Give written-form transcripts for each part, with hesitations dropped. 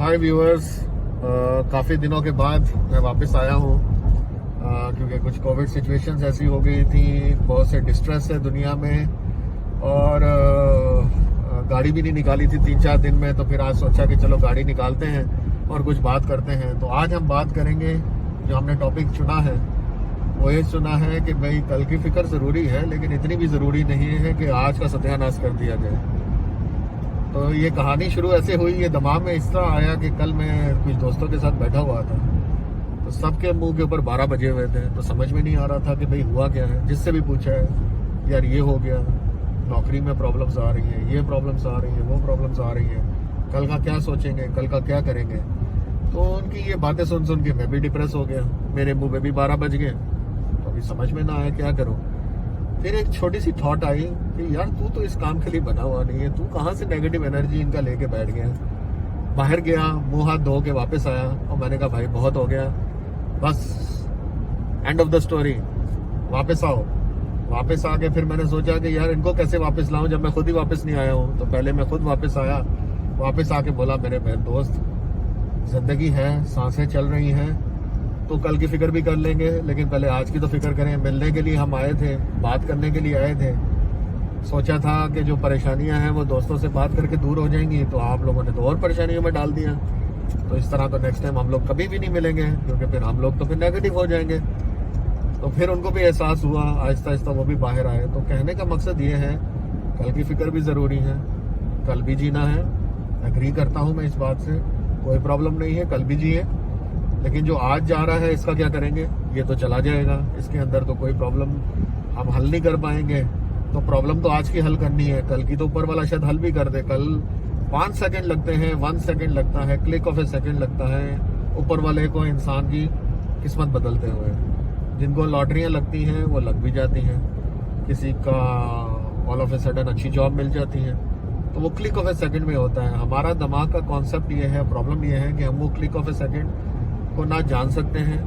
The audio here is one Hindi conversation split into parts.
हाय व्यूअर्स, काफ़ी दिनों के बाद मैं वापस आया हूँ क्योंकि कुछ कोविड सिचुएशंस ऐसी हो गई थी, बहुत से डिस्ट्रेस है दुनिया में और गाड़ी भी नहीं निकाली थी 3-4 दिन में। तो फिर आज सोचा कि चलो गाड़ी निकालते हैं और कुछ बात करते हैं। तो आज हम बात करेंगे, जो हमने टॉपिक चुना है वो ये चुना है कि भाई कल की फिक्र ज़रूरी है, लेकिन इतनी भी ज़रूरी नहीं है कि आज का सत्यानाश कर दिया जाए। तो ये कहानी शुरू ऐसे हुई, ये दिमाग में इस तरह आया कि कल मैं कुछ दोस्तों के साथ बैठा हुआ था, तो सबके मुंह के ऊपर 12 बजे हुए थे। तो समझ में नहीं आ रहा था कि भाई हुआ क्या है। जिससे भी पूछा है, यार ये हो गया, नौकरी में प्रॉब्लम्स आ रही हैं, ये प्रॉब्लम्स आ रही हैं, वो प्रॉब्लम्स आ रही हैं, कल का क्या सोचेंगे, कल का क्या करेंगे। तो उनकी ये बातें सुन सुन के मैं भी डिप्रेस हो गया, मेरे मुंह में भी 12 बज गए। तो अभी समझ में ना आया क्या करूँ। फिर एक छोटी सी थॉट आई कि यार तू तो इस काम के लिए बना हुआ नहीं है, तू कहाँ से नेगेटिव एनर्जी इनका लेके बैठ गया। बाहर गया, मुंह हाथ धो के वापस आया और मैंने कहा भाई बहुत हो गया, बस एंड ऑफ द स्टोरी, वापस आओ। वापस आके फिर मैंने सोचा कि यार इनको कैसे वापस लाऊं जब मैं खुद ही वापस नहीं आया हूँ। तो पहले मैं खुद वापस आया, वापस आके बोला मेरे बहन दोस्त, जिंदगी है, सांसें चल रही हैं, तो कल की फिक्र भी कर लेंगे, लेकिन पहले आज की तो फिक्र करें। मिलने के लिए हम आए थे, बात करने के लिए आए थे। सोचा था कि जो परेशानियां हैं वो दोस्तों से बात करके दूर हो जाएंगी, तो आप लोगों ने तो और परेशानियों में डाल दिया। तो इस तरह तो नेक्स्ट टाइम हम लोग कभी भी नहीं मिलेंगे, क्योंकि फिर हम लोग तो फिर नेगेटिव हो जाएंगे। तो फिर उनको भी एहसास हुआ, आहिस्ता आहिस्ता वो भी बाहर आए। तो कहने का मकसद ये है, कल की फिक्र भी ज़रूरी है, कल भी जीना है। एग्री करता हूँ मैं इस बात से, कोई प्रॉब्लम नहीं है, कल भी जिए। लेकिन जो आज जा रहा है इसका क्या करेंगे, ये तो चला जाएगा, इसके अंदर तो कोई प्रॉब्लम हम हल नहीं कर पाएंगे। तो प्रॉब्लम तो आज की हल करनी है, कल की तो ऊपर वाला शायद हल भी कर दे। कल 5 सेकंड लगते हैं, 1 सेकंड लगता है, क्लिक ऑफ ए सेकंड लगता है ऊपर वाले को इंसान की किस्मत बदलते हुए। जिनको लॉटरियां लगती हैं वो लग भी जाती हैं, किसी का ऑल ऑफ ए सडन अच्छी जॉब मिल जाती है, तो वो क्लिक ऑफ ए सेकंड में होता है। हमारा दिमाग का कॉन्सेप्ट ये है, प्रॉब्लम ये है कि हम वो क्लिक ऑफ ए सेकंड को ना जान सकते हैं,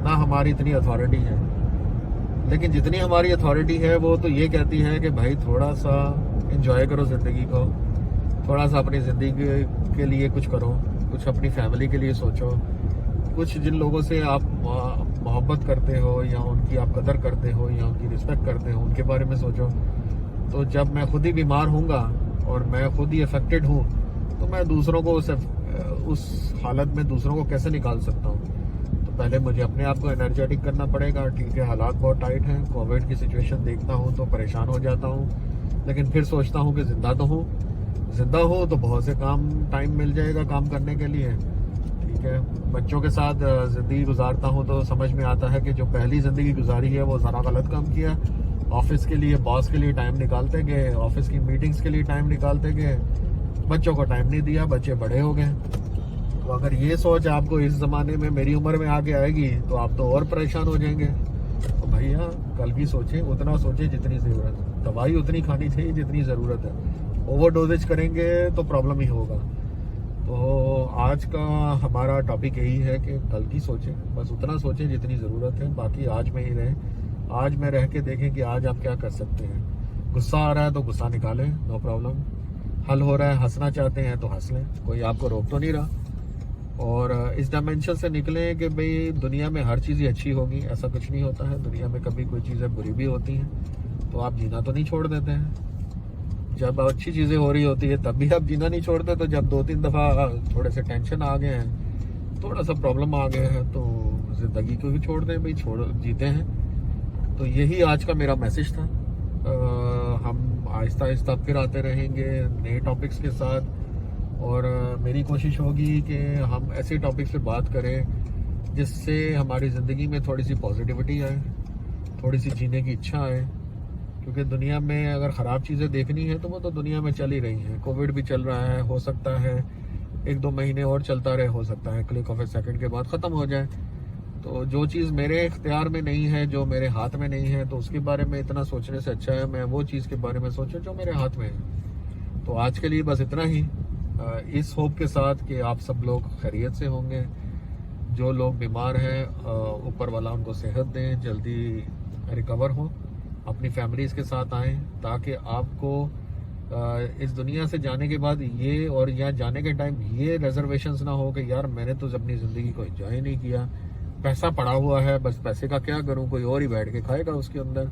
ना हमारी इतनी अथॉरिटी है। लेकिन जितनी हमारी अथॉरिटी है वो तो ये कहती है कि भाई थोड़ा सा एंजॉय करो ज़िंदगी को, थोड़ा सा अपनी ज़िंदगी के लिए कुछ करो, कुछ अपनी फैमिली के लिए सोचो, कुछ जिन लोगों से आप मोहब्बत करते हो या उनकी आप कदर करते हो या उनकी रिस्पेक्ट करते हो, उनके बारे में सोचो। तो जब मैं खुद ही बीमार हूँगा और मैं खुद ही अफेक्टेड हूँ, तो मैं दूसरों को उस हालत में दूसरों को कैसे निकाल सकता हूँ। तो पहले मुझे अपने आप को एनर्जेटिक करना पड़ेगा। ठीक है, हालात बहुत टाइट हैं, कोविड की सिचुएशन देखता हूँ तो परेशान हो जाता हूँ, लेकिन फिर सोचता हूँ कि जिंदा तो हूँ, जिंदा हो तो बहुत से टाइम मिल जाएगा काम करने के लिए। ठीक है, बच्चों के साथ ज़िंदगी गुजारता हूँ तो समझ में आता है कि जो पहली ज़िंदगी गुजारी है वो ज़रा गलत काम किया। ऑफिस के लिए, बॉस के लिए टाइम निकालते गए, ऑफिस की मीटिंग्स के लिए टाइम निकालते गए, बच्चों को टाइम नहीं दिया, बच्चे बड़े हो गए। तो अगर ये सोच आपको इस ज़माने में मेरी उम्र में आके आएगी तो आप तो और परेशान हो जाएंगे। तो भैया कल की सोचें, उतना सोचें जितनी ज़रूरत है, दवाई उतनी खानी चाहिए जितनी ज़रूरत है। ओवर डोजेज करेंगे तो प्रॉब्लम ही होगा। तो आज का हमारा टॉपिक यही है कि कल की सोचें, बस उतना सोचें जितनी ज़रूरत है, बाकी आज में ही रहें। आज में रह के देखें कि आज आप क्या कर सकते हैं। गुस्सा आ रहा है तो गुस्सा निकालें, नो प्रॉब्लम। हल हो रहा है, हंसना चाहते हैं तो हंस लें, कोई आपको रोक तो नहीं रहा। और इस डायमेंशन से निकलें कि भाई दुनिया में हर चीज़ ही अच्छी होगी, ऐसा कुछ नहीं होता है। दुनिया में कभी कोई चीज़ें बुरी भी होती हैं, तो आप जीना तो नहीं छोड़ देते हैं। जब अच्छी चीज़ें हो रही होती है तब भी आप जीना नहीं छोड़ते। तो जब 2-3 दफ़ा थोड़े से टेंशन आ गए हैं, थोड़ा सा प्रॉब्लम आ गया है, तो ज़िंदगी को भी छोड़ दें भाई, जीते हैं। तो यही आज का मेरा मैसेज था। हम आहिस्ता आहिस्ता फिर आते रहेंगे नए टॉपिक्स के साथ, और मेरी कोशिश होगी कि हम ऐसे टॉपिक्स पे बात करें जिससे हमारी ज़िंदगी में थोड़ी सी पॉजिटिविटी आए, थोड़ी सी जीने की इच्छा आए। क्योंकि दुनिया में अगर ख़राब चीज़ें देखनी है तो वो तो दुनिया में चल ही रही हैं। कोविड भी चल रहा है, हो सकता है 1-2 महीने और चलता रहे, हो सकता है क्लिक ऑफ ए सेकंड के बाद ख़त्म हो जाए। तो जो चीज़ मेरे इख्तियार में नहीं है, जो मेरे हाथ में नहीं है, तो उसके बारे में इतना सोचने से अच्छा है मैं वो चीज़ के बारे में सोचूं जो मेरे हाथ में है। तो आज के लिए बस इतना ही, इस होप के साथ कि आप सब लोग खैरियत से होंगे। जो लोग बीमार हैं, ऊपर वाला उनको सेहत दें, जल्दी रिकवर हो, अपनी फैमिलीज़ के साथ आएँ, ताकि आपको इस दुनिया से जाने के बाद ये, और यहाँ जाने के टाइम ये रिजर्वेशंस ना हो कि यार मैंने तो अपनी ज़िंदगी को एंजॉय नहीं किया, पैसा पड़ा हुआ है, बस पैसे का क्या करूँ, कोई और ही बैठ के खाएगा उसके अंदर।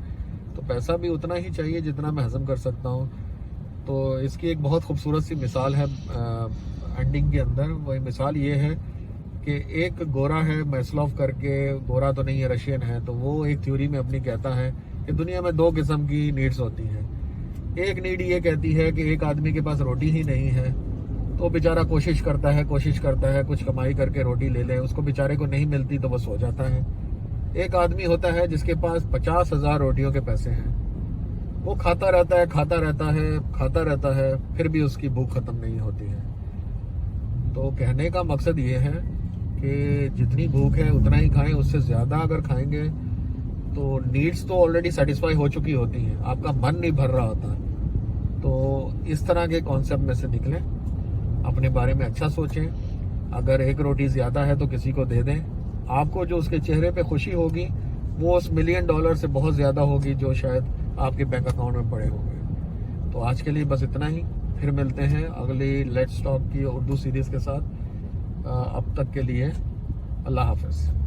तो पैसा भी उतना ही चाहिए जितना मैं हजम कर सकता हूँ। तो इसकी एक बहुत खूबसूरत सी मिसाल है एंडिंग के अंदर। वही मिसाल ये है कि एक गोरा है मैस्लोव करके, गोरा तो नहीं है, रशियन है, तो वो एक थ्योरी में अपनी कहता है कि दुनिया में दो किस्म की नीड्स होती हैं। एक नीड ये कहती है कि एक आदमी के पास रोटी ही नहीं है, तो बेचारा कोशिश करता है कुछ कमाई करके रोटी ले ले, उसको बेचारे को नहीं मिलती तो वो सो जाता है। एक आदमी होता है जिसके पास 50,000 रोटियों के पैसे हैं, वो खाता रहता है, फिर भी उसकी भूख खत्म नहीं होती है। तो कहने का मकसद ये है कि जितनी भूख है उतना ही खाएं, उससे ज़्यादा अगर खाएंगे तो नीड्स तो ऑलरेडी सेटिस्फाई हो चुकी होती हैं, आपका मन नहीं भर रहा होता। तो इस तरह के कॉन्सेप्ट में से निकलें, अपने बारे में अच्छा सोचें। अगर एक रोटी ज़्यादा है तो किसी को दे दें, आपको जो उसके चेहरे पे खुशी होगी वो उस $1 मिलियन से बहुत ज़्यादा होगी जो शायद आपके बैंक अकाउंट में पड़े होंगे। तो आज के लिए बस इतना ही, फिर मिलते हैं अगली लेट्स टॉक की उर्दू सीरीज़ के साथ। अब तक के लिए अल्लाह हाफ़िज़।